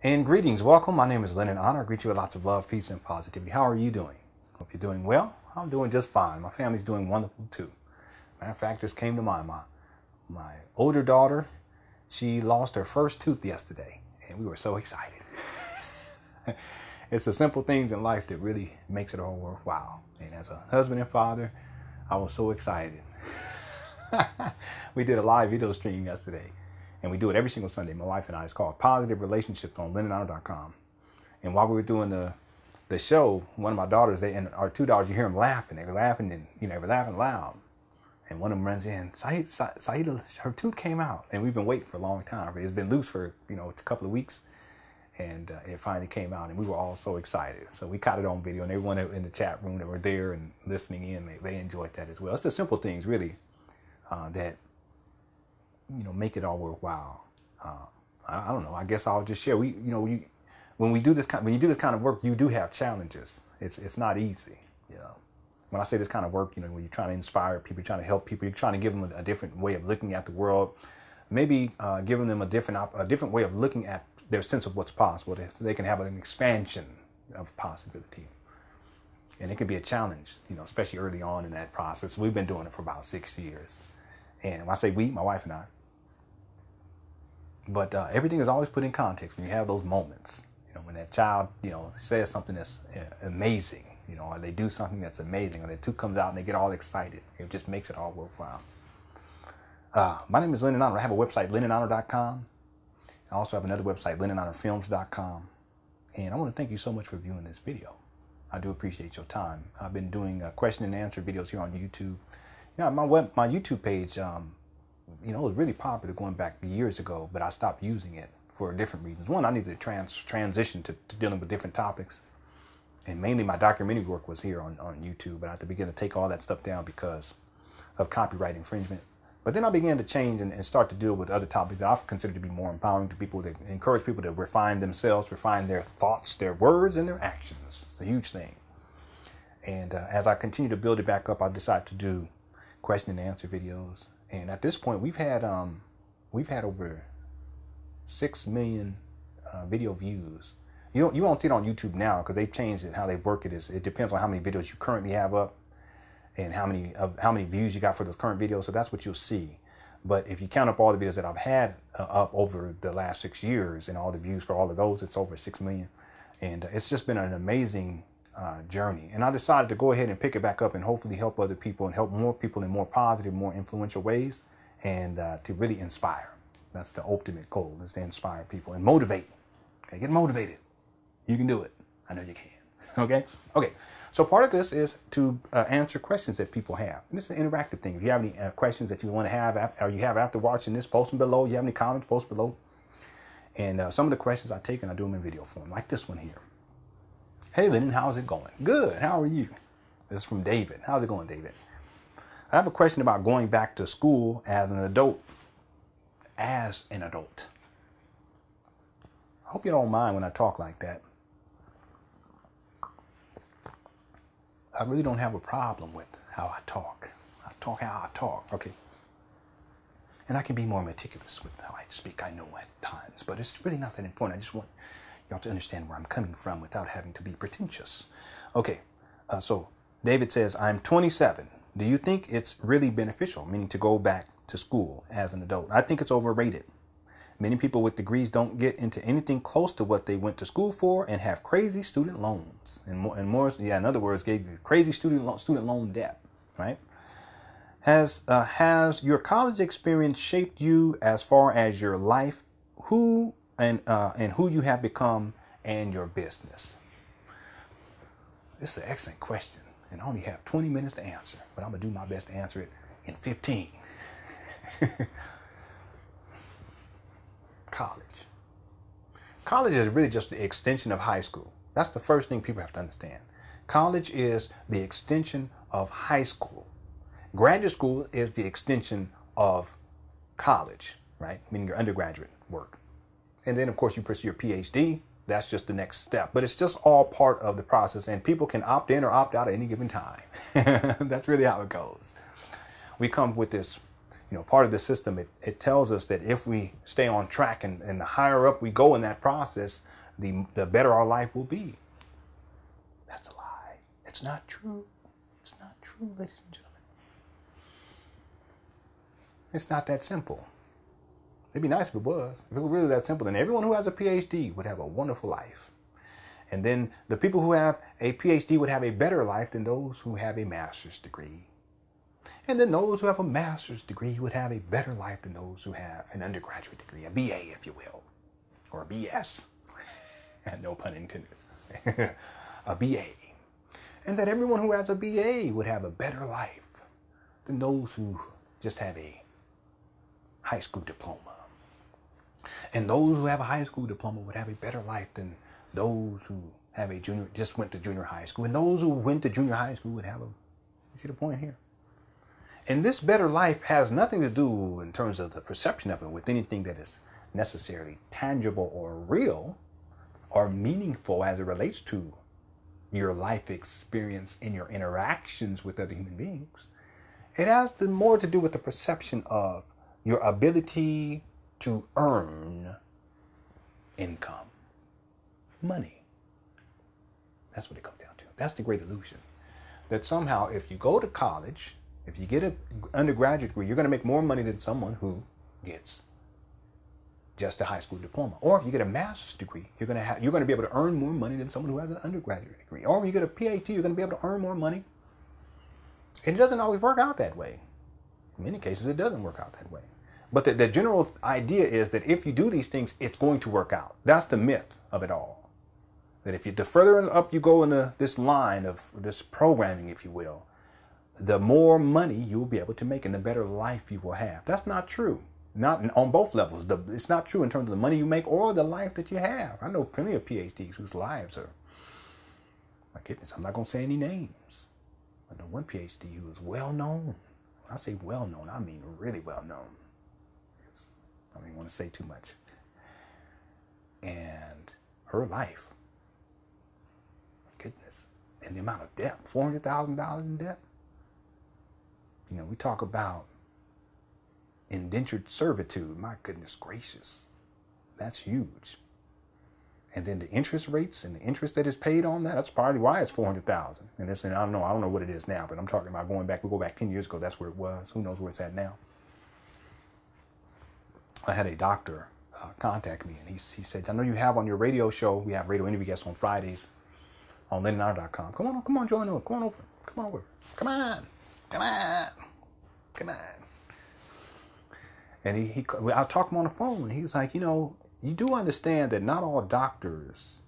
And greetings, welcome. My name is Lennon Honor. I greet you with lots of love, peace, and positivity. How are you doing? Hope you're doing well. I'm doing just fine. My family's doing wonderful too. Matter of fact, just came to mind. My older daughter, she lost her first tooth yesterday, and we were so excited. It's the simple things in life that really makes it all worthwhile. And as a husband and father, I was so excited. We did a live video stream yesterday. And we do it every single Sunday. My wife and I. It's called Positive Relationships on LennonHonor.com. And while we were doing the show, one of my daughters, and our two daughters, you hear them laughing. They were laughing, and they were laughing loud. And one of them runs in. Saida, her tooth came out, and we've been waiting for a long time. It's been loose for a couple of weeks, and it finally came out, and we were all so excited. So we caught it on video, and everyone in the chat room that were there and listening in, they enjoyed that as well. It's the simple things, really, that make it all worthwhile. I don't know. I guess I'll just share. When you do this kind of work, you do have challenges. It's not easy. When I say this kind of work, when you're trying to inspire people, you're trying to help people, you're trying to give them a different way of looking at the world, maybe giving them a different way of looking at their sense of what's possible. So they can have an expansion of possibility, and it can be a challenge. Especially early on in that process. We've been doing it for about 6 years. And when I say we, my wife and I. But everything is always put in context when you have those moments. When that child, says something that's amazing, or they do something that's amazing, or their tooth comes out and they get all excited. It just makes it all worthwhile. My name is Lennon Honor. I have a website, LennonHonor.com. I also have another website, LennonHonorFilms.com. And I want to thank you so much for viewing this video. I do appreciate your time. I've been doing question and answer videos here on YouTube. My YouTube page, it was really popular going back years ago, but I stopped using it for different reasons. One, I needed to transition to dealing with different topics. And mainly my documentary work was here on YouTube, but I had to begin to take all that stuff down because of copyright infringement. But then I began to change and start to deal with other topics that I consider to be more empowering to people, that encourage people to refine themselves, refine their thoughts, their words, and their actions. It's a huge thing. And as I continue to build it back up, I decided to do question and answer videos. And at this point, we've had over 6 million video views. You won't see it on YouTube now because they've changed it. How they work it is it depends on how many videos you currently have up and how many views you got for those current videos. So that's what you'll see. But if you count up all the videos that I've had up over the last 6 years and all the views for all of those, it's over 6 million. And it's just been an amazing journey. And I decided to go ahead and pick it back up and hopefully help other people and help more people in more positive, more influential ways, and to really inspire. That's the ultimate goal, is to inspire people and motivate. Okay, get motivated. You can do it. I know you can. Okay. So part of this is to answer questions that people have. And it's an interactive thing. If you have any questions that you want to have, or you have after watching this, post them below. You have any comments, post below. And some of the questions I take and I do them in video form, like this one here. Hey, Lennon, how's it going? Good. How are you? This is from David. How's it going, David? I have a question about going back to school as an adult. I hope you don't mind when I talk like that. I really don't have a problem with how I talk. I talk how I talk. Okay. And I can be more meticulous with how I speak, I know, at times. But it's really not that important. I just want y'all to understand where I'm coming from without having to be pretentious. Okay, so David says, I'm 27. Do you think it's really beneficial, meaning to go back to school as an adult? I think it's overrated. Many people with degrees don't get into anything close to what they went to school for and have crazy student loans. In other words, crazy student loan debt, right? Has your college experience shaped you as far as your life, who you have become, and your business? This is an excellent question, and I only have 20 minutes to answer, but I'm going to do my best to answer it in 15. College is really just the extension of high school. That's the first thing people have to understand. College is the extension of high school. Graduate school is the extension of college, right? Meaning your undergraduate work. And then, of course, you pursue your PhD. That's just the next step. But it's just all part of the process. And people can opt in or opt out at any given time. That's really how it goes. We come with this, part of the system, it tells us that if we stay on track and the higher up we go in that process, the better our life will be. That's a lie. It's not true. It's not true, ladies and gentlemen. It's not that simple. It'd be nice if it was. If it were really that simple, then everyone who has a PhD would have a wonderful life. And then the people who have a PhD would have a better life than those who have a master's degree. And then those who have a master's degree would have a better life than those who have an undergraduate degree, a BA, if you will, or a BS. No pun intended. A BA. And that everyone who has a BA would have a better life than those who just have a high school diploma. And those who have a high school diploma would have a better life than those who have just went to junior high school. And those who went to junior high school would have you see the point here? And this better life has nothing to do in terms of the perception of it with anything that is necessarily tangible or real or meaningful as it relates to your life experience in your interactions with other human beings. It has more to do with the perception of your ability to earn income, money. That's what it comes down to. That's the great illusion. That somehow if you go to college, if you get an undergraduate degree, you're going to make more money than someone who gets just a high school diploma. Or if you get a master's degree, you're going to be able to earn more money than someone who has an undergraduate degree. Or if you get a PhD, you're going to be able to earn more money. And it doesn't always work out that way. In many cases, it doesn't work out that way. But the general idea is that if you do these things, it's going to work out. That's the myth of it all. That the further up you go in this line of this programming, if you will, the more money you'll be able to make and the better life you will have. That's not true. Not on both levels. It's not true in terms of the money you make or the life that you have. I know plenty of PhDs whose lives are, my goodness, I'm not going to say any names. I know one PhD who is well known. When I say well known, I mean really well known. I don't even want to say too much. And her life, goodness, and the amount of debt, $400,000 in debt. We talk about indentured servitude. My goodness gracious, that's huge. And then the interest rates and the interest that is paid on that's probably why it's $400,000. And I don't know what it is now, but I'm talking about we go back 10 years ago, that's where it was. Who knows where it's at now? I had a doctor contact me, and he said, I know you have on your radio show, we have radio interview guests on Fridays on LenonHour.com. Come on, join over. Come on over. Come on. And I talked to him on the phone, and he was like, you do understand that not all doctors,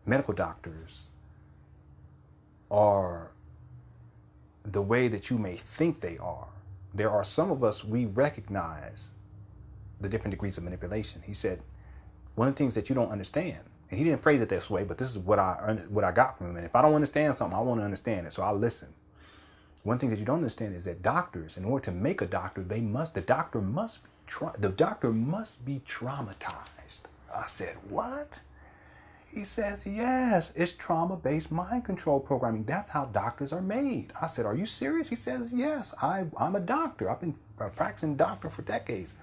medical doctors, are the way that you may think they are. There are some of us, we recognize the different degrees of manipulation. He said, one of the things that you don't understand, and he didn't phrase it this way, but this is what I got from him. And if I don't understand something, I want to understand it, so I'll listen. One thing that you don't understand is that doctors, in order to make a doctor, the doctor must be traumatized. I said, what? He says, yes, it's trauma-based mind control programming. That's how doctors are made. I said, are you serious? He says, yes, I'm a doctor. I've been a practicing doctor for decades.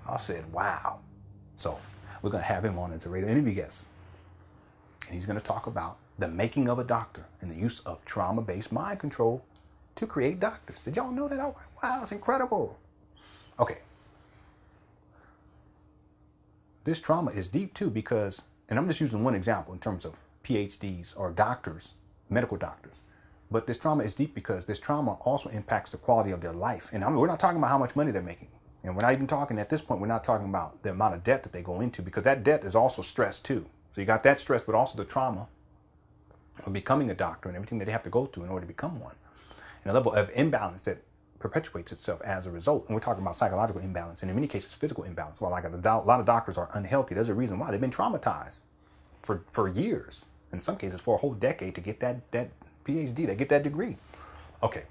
I said, wow. So we're going to have him on as a radio interview guest. And he's going to talk about the making of a doctor and the use of trauma-based mind control to create doctors. Did y'all know that? I was like, wow, it's incredible. Okay. This trauma is deep too because, and I'm just using one example in terms of PhDs or doctors, medical doctors. But this trauma is deep because this trauma also impacts the quality of their life. And we're not talking about how much money they're making. And we're not even talking, at this point, we're not talking about the amount of debt that they go into, because that debt is also stress too. So you got that stress, but also the trauma of becoming a doctor and everything that they have to go through in order to become one. And a level of imbalance that perpetuates itself as a result. And we're talking about psychological imbalance, and in many cases, physical imbalance. Well, like a lot of doctors are unhealthy. There's a reason why. They've been traumatized for years, in some cases for a whole decade, to get that PhD, to get that degree. Okay.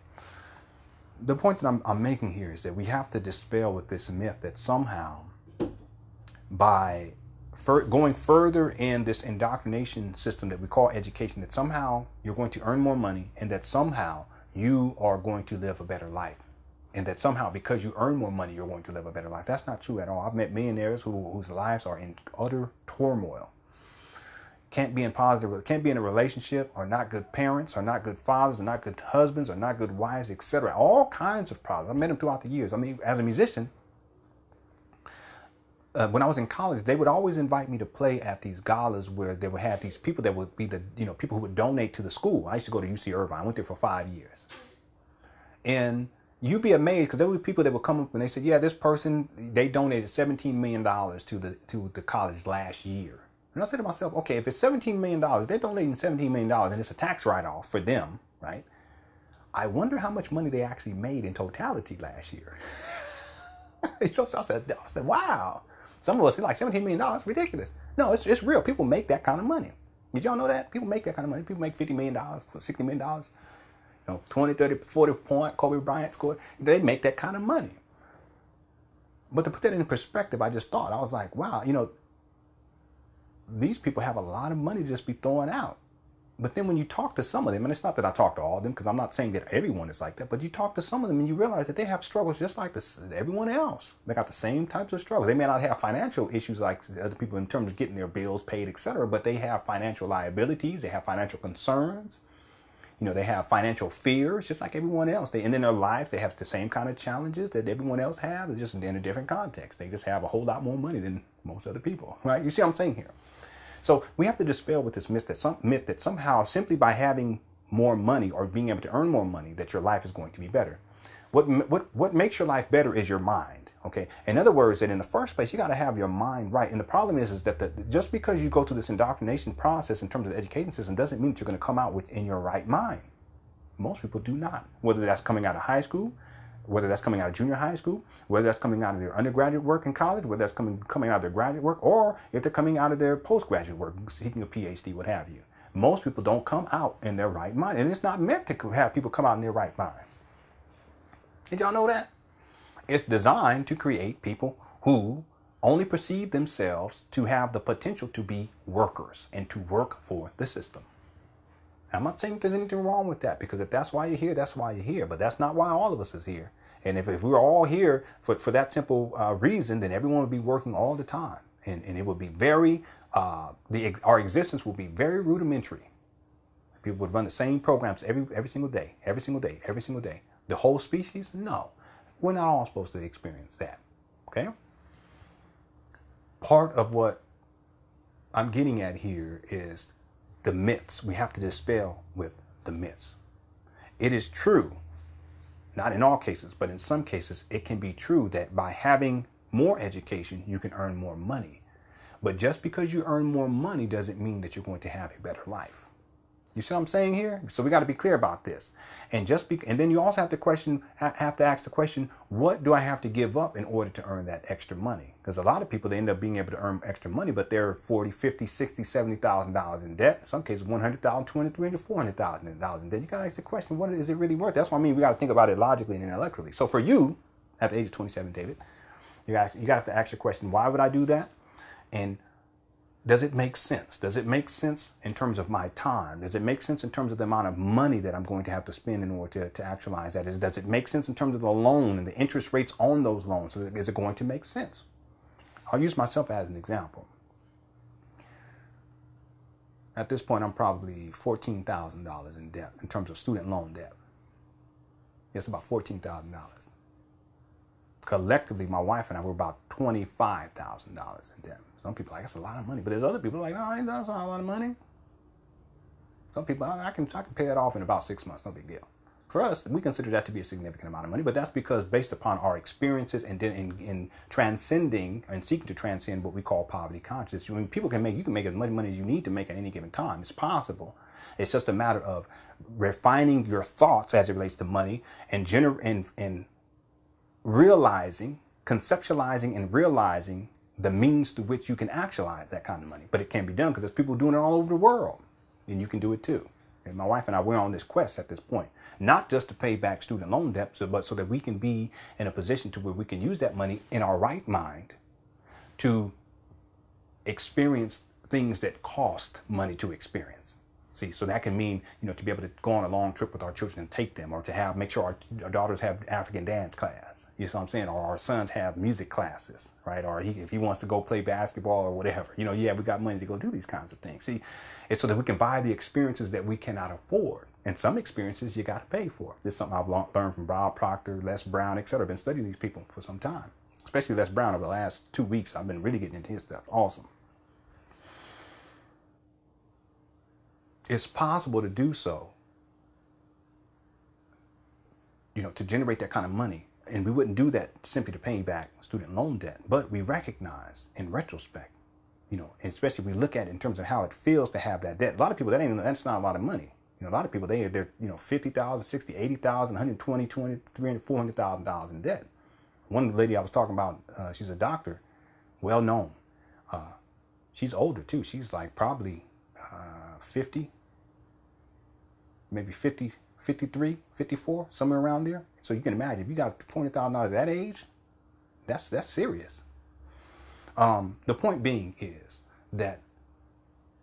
The point that I'm making here is that we have to dispel with this myth that somehow by going further in this indoctrination system that we call education, that somehow you're going to earn more money and that somehow you are going to live a better life. and that somehow because you earn more money, you're going to live a better life. That's not true at all. I've met millionaires whose lives are in utter turmoil. Can't be in a relationship, are not good parents, are not good fathers, are not good husbands, are not good wives, etc. All kinds of problems. I've met them throughout the years. I mean, as a musician, when I was in college, they would always invite me to play at these galas where they would have these people that would be the, people who would donate to the school. I used to go to UC Irvine. I went there for 5 years. And you'd be amazed because there were people that would come up and they said, yeah, this person, they donated $17 million to the college last year. And I said to myself, okay, if it's $17 million, they're donating $17 million and it's a tax write-off for them, right? I wonder how much money they actually made in totality last year. I said, wow. Some of us are like $17 million, ridiculous. No, it's real. People make that kind of money. Did y'all know that? People make that kind of money. People make $50 million, $60 million, 20, 30, 40 point, Kobe Bryant scored. They make that kind of money. But to put that in perspective, I just thought, I was like, wow, these people have a lot of money to just be throwing out. But then when you talk to some of them, and it's not that I talk to all of them, because I'm not saying that everyone is like that, but you talk to some of them and you realize that they have struggles just like everyone else. They got the same types of struggles. They may not have financial issues like other people in terms of getting their bills paid, etc., but they have financial liabilities. They have financial concerns. They have financial fears, just like everyone else. And in their lives, they have the same kind of challenges that everyone else has, it's just in a different context. They just have a whole lot more money than most other people, right? You see what I'm saying here? So we have to dispel with this myth that somehow simply by having more money or being able to earn more money that your life is going to be better. What makes your life better is your mind. Okay. In other words, that in the first place, you got to have your mind right. And the problem is that just because you go through this indoctrination process in terms of the education system doesn't mean that you're going to come out in your right mind. Most people do not. Whether that's coming out of high school, whether that's coming out of junior high school, whether that's coming out of their undergraduate work in college, whether that's coming out of their graduate work, or if they're coming out of their postgraduate work, seeking a PhD, what have you. Most people don't come out in their right mind. And it's not meant to have people come out in their right mind. Did y'all know that? It's designed to create people who only perceive themselves to have the potential to be workers and to work for the system. I'm not saying there's anything wrong with that, because if that's why you're here, that's why you're here. But that's not why all of us is here. And if we were all here for that simple reason, then everyone would be working all the time. And it would be our existence will be very rudimentary. People would run the same programs every single day, every single day, every single day. The whole species? No. We're not all supposed to experience that. Okay? Part of what I'm getting at here is the myths. We have to dispel with the myths. It is true, not in all cases, but in some cases, it can be true that by having more education, you can earn more money. But just because you earn more money doesn't mean that you're going to have a better life. You see what I'm saying here? So we got to be clear about this. And then you also have to ask the question, what do I have to give up in order to earn that extra money? Because a lot of people, they end up being able to earn extra money, but they're $40, $50, $60, $70,000 in debt. In some cases, $100,000, $200,000, $300,000, $400,000 in debt. You got to ask the question, what is it really worth? That's what I mean. We got to think about it logically and intellectually. So for you, at the age of 27, David, you got to ask the question, why would I do that? And does it make sense? Does it make sense in terms of my time? Does it make sense in terms of the amount of money that I'm going to have to spend in order to actualize that? Does it make sense in terms of the loan and the interest rates on those loans? Is it going to make sense? I'll use myself as an example. At this point, I'm probably $14,000 in debt in terms of student loan debt. It's about $14,000. Collectively, my wife and I were about $25,000 in debt. Some people are like, that's a lot of money. But there's other people like, no, that's not a lot of money. Some people, I can pay that off in about 6 months. No big deal. For us, we consider that to be a significant amount of money. But that's because based upon our experiences and then in transcending and seeking to transcend what we call poverty consciousness. When people you can make as much money as you need to make at any given time. It's possible. It's just a matter of refining your thoughts as it relates to money and realizing, conceptualizing and realizing the means to which you can actualize that kind of money. But it can be done because there's people doing it all over the world. And you can do it too. And my wife and I, we're on this quest at this point. Not just to pay back student loan debt, but so that we can be in a position to where we can use that money in our right mind to experience things that cost money to experience. See, so that can mean, to be able to go on a long trip with our children and take them, or to make sure our daughters have African dance class. You know what I'm saying? Or our sons have music classes, right? Or if he wants to go play basketball or whatever, yeah, we got money to go do these kinds of things. See, it's so that we can buy the experiences that we cannot afford. And some experiences you got to pay for. This is something I've learned from Bob Proctor, Les Brown, etc. I've been studying these people for some time, especially Les Brown over the last 2 weeks. I've been really getting into his stuff. Awesome. It's possible to do so, to generate that kind of money. And we wouldn't do that simply to pay back student loan debt. But we recognize in retrospect, especially if we look at it in terms of how it feels to have that debt. A lot of people, that's not a lot of money. A lot of people, they're $50,000, $60,000, $80,000, $120,000, $300,000, $400,000 in debt. One lady I was talking about, she's a doctor, well known. She's older too. She's like probably 50, maybe 50, 53, 54, somewhere around there. So you can imagine if you got $20,000 at that age, that's serious. The point being is that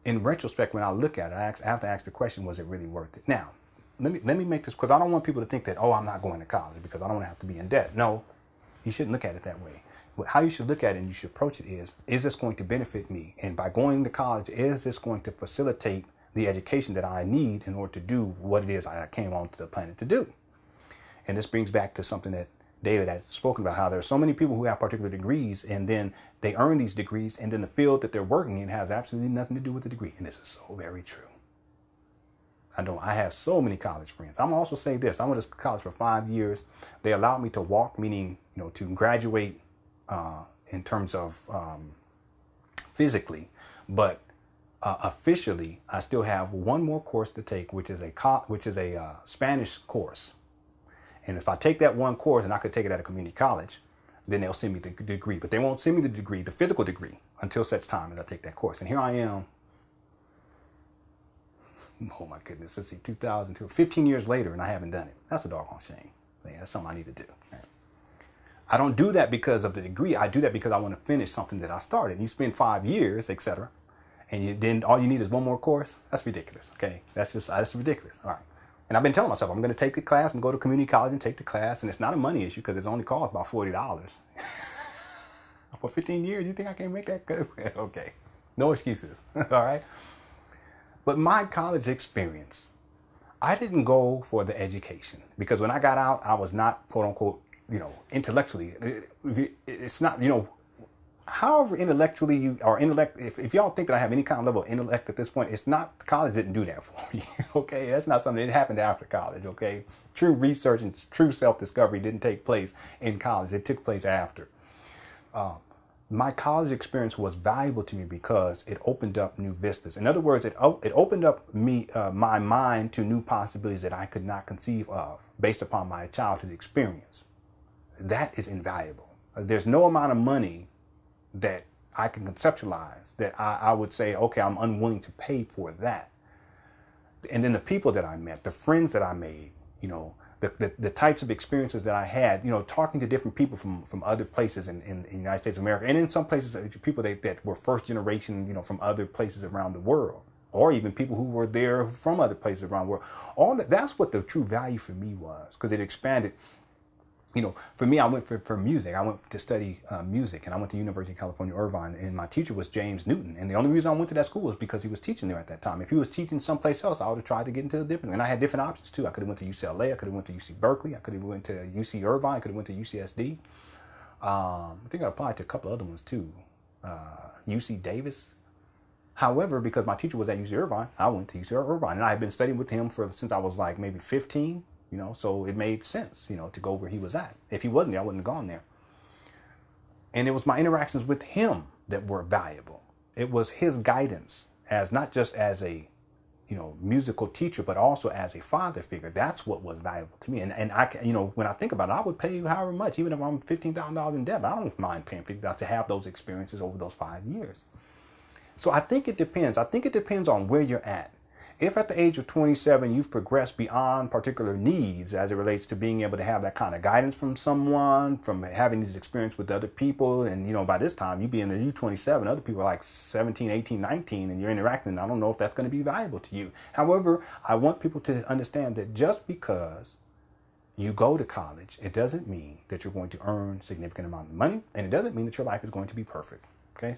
in retrospect, when I look at it, I have to ask the question, was it really worth it? Now, let me make this, because I don't want people to think that, I'm not going to college because I don't want to have to be in debt. No, you shouldn't look at it that way. How you should look at it and you should approach it is this going to benefit me? And by going to college, is this going to facilitate the education that I need in order to do what it is I came onto the planet to do? And this brings back to something that David has spoken about, how there are so many people who have particular degrees and then they earn these degrees and then the field that they're working in has absolutely nothing to do with the degree. And this is so very true. I have so many college friends. I'm also say this. I went to college for 5 years. They allowed me to walk, meaning, to graduate in terms of physically, but officially, I still have one more course to take, which is a Spanish course. And if I take that one course, and I could take it at a community college, then they'll send me the degree. But they won't send me the degree, the physical degree, until such time as I take that course. And here I am. Oh my goodness, let's see, 2002, 15 years later, and I haven't done it. That's a doggone shame. Yeah, that's something I need to do. Right? I don't do that because of the degree. I do that because I want to finish something that I started. You spend 5 years, etc., and then all you need is one more course. That's ridiculous. Okay, that's ridiculous. All right. And I've been telling myself I'm going to take the class and go to community college and take the class, and it's not a money issue because it's only cost about $40 for 15 years. You think I can't make that good? Okay, no excuses. All right. But my college experience, I didn't go for the education because when I got out, I was not, quote unquote, intellectually. It's not, however intellectually you are if y'all think that I have any kind of level of intellect at this point, it's not, college didn't do that for me. Okay. That's not something that happened after college. Okay. True research and true self-discovery didn't take place in college. It took place after. My college experience was valuable to me because it opened up new vistas. In other words, it opened up my mind to new possibilities that I could not conceive of based upon my childhood experience. That is invaluable. There's no amount of money that I can conceptualize that I would say, okay, I'm unwilling to pay for that. And then the people that I met, the friends that I made, the types of experiences that I had, talking to different people from other places in the United States of America, and in some places, people that were first generation, from other places around the world, or even people who were there from other places around the world. All that's what the true value for me was, because it expanded. For me, I went for music. I went to study music, and I went to University of California, Irvine, and my teacher was James Newton. And the only reason I went to that school was because he was teaching there at that time. If he was teaching someplace else, I would have tried to get into the different. And I had different options too. I could have went to UCLA. I could have went to UC Berkeley. I could have went to UC Irvine. I could have went to UCSD. I think I applied to a couple other ones too. UC Davis. However, because my teacher was at UC Irvine, I went to UC Irvine, and I had been studying with him since I was like maybe 15. So it made sense, to go where he was at. If he wasn't there, I wouldn't have gone there. And it was my interactions with him that were valuable. It was his guidance as not just as a, musical teacher, but also as a father figure. That's what was valuable to me. And I, when I think about it, I would pay however much, even if I'm $15,000 in debt. But I don't mind paying $50 to have those experiences over those 5 years. So I think it depends. I think it depends on where you're at. If at the age of 27, you've progressed beyond particular needs as it relates to being able to have that kind of guidance from someone, from having these experiences with other people, and, you know, by this time, you being the 27, other people are like 17, 18, 19, and you're interacting, I don't know if that's going to be valuable to you. However, I want people to understand that just because you go to college, it doesn't mean that you're going to earn a significant amount of money, and it doesn't mean that your life is going to be perfect, okay?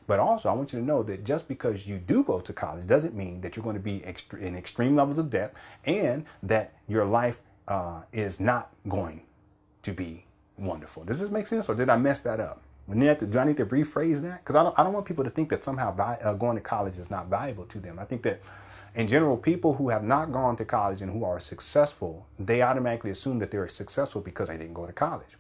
But also, I want you to know that just because you do go to college doesn't mean that you're going to be in extreme levels of debt, and that your life is not going to be wonderful. Does this make sense, or did I mess that up? Do I need to rephrase that? Because I don't want people to think that somehow going to college is not valuable to them. I think that in general, people who have not gone to college and who are successful, they automatically assume that they're successful because they didn't go to college.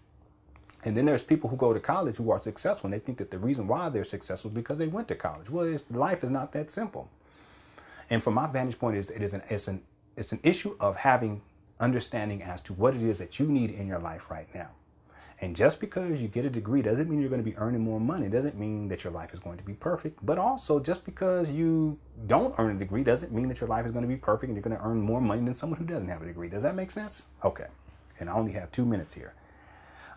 And then there's people who go to college who are successful, and they think that the reason why they're successful is because they went to college. Well, life is not that simple. And from my vantage point, it's an issue of having understanding as to what it is that you need in your life right now. And just because you get a degree doesn't mean you're going to be earning more money. It doesn't mean that your life is going to be perfect. But also, just because you don't earn a degree doesn't mean that your life is going to be perfect and you're going to earn more money than someone who doesn't have a degree. Does that make sense? Okay. And I only have 2 minutes here.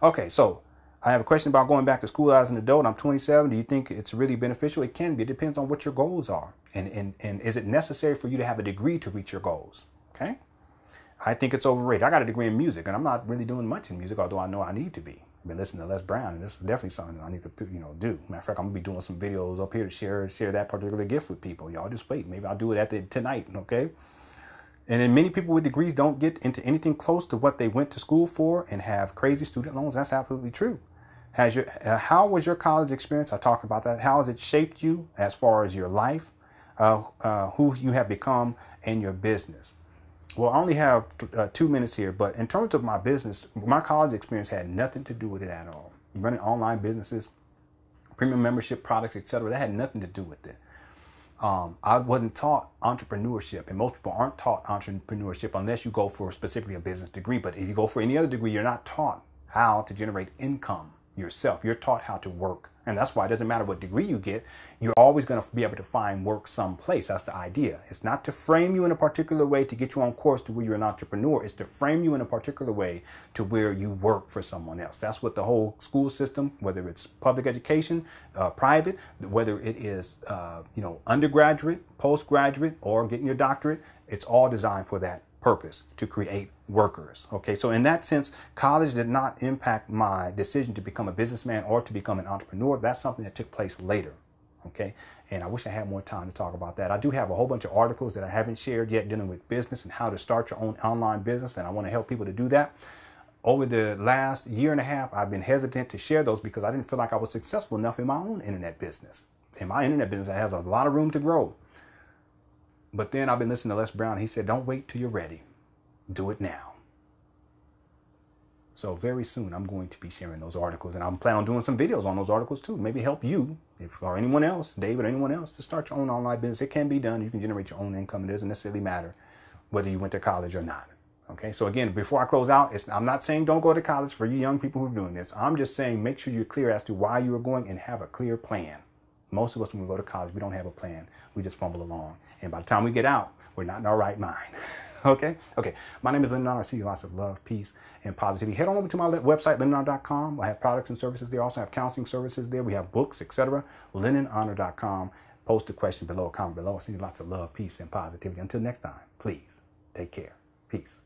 Okay, so I have a question about going back to school as an adult. I'm 27. Do you think it's really beneficial? It can be. It depends on what your goals are. And is it necessary for you to have a degree to reach your goals? Okay. I think it's overrated. I got a degree in music, and I'm not really doing much in music, although I know I need to be. I've been listening to Les Brown, and this is definitely something I need to, do. Matter of fact, I'm going to be doing some videos up here to share that particular gift with people. Y'all just wait. Maybe I'll do it tonight, okay? And then many people with degrees don't get into anything close to what they went to school for and have crazy student loans. That's absolutely true. How was your college experience? I talked about that. How has it shaped you as far as your life, who you have become, and your business? Well, I only have 2 minutes here, but in terms of my business, my college experience had nothing to do with it at all. Running online businesses, premium membership products, etc., that had nothing to do with it. I wasn't taught entrepreneurship, and most people aren't taught entrepreneurship unless you go for specifically a business degree. But if you go for any other degree, you're not taught how to generate income yourself. You're taught how to work. And that's why it doesn't matter what degree you get, you're always going to be able to find work someplace. That's the idea. It's not to frame you in a particular way to get you on course to where you're an entrepreneur. It's to frame you in a particular way to where you work for someone else. That's what the whole school system, whether it's public education, private, whether it is, undergraduate, postgraduate, or getting your doctorate, it's all designed for that purpose, to create workers. Okay, so in that sense, college did not impact my decision to become a businessman or to become an entrepreneur. That's something that took place later. Okay, and I wish I had more time to talk about that. I do have a whole bunch of articles that I haven't shared yet dealing with business and how to start your own online business, and I want to help people to do that. Over the last year and a half, I've been hesitant to share those because I didn't feel like I was successful enough in my own internet business. In my internet business, I have a lot of room to grow. But then I've been listening to Les Brown. He said, don't wait till you're ready. Do it now. So very soon I'm going to be sharing those articles, and I'm planning on doing some videos on those articles too. Maybe help you or anyone else, David or anyone else, to start your own online business. It can be done. You can generate your own income. It doesn't necessarily matter whether you went to college or not. Okay, so again, before I close out, I'm not saying don't go to college for you young people who are doing this. I'm just saying make sure you're clear as to why you are going and have a clear plan. Most of us, when we go to college, we don't have a plan. We just fumble along. And by the time we get out, we're not in our right mind. Okay. My name is Lennon. I see you lots of love, peace, and positivity. Head on over to my website, lennonhonor.com. I have products and services there. I also have counseling services there. We have books, etc. lennonhonor.com. Post a question below, comment below. I see you lots of love, peace, and positivity. Until next time, please take care. Peace.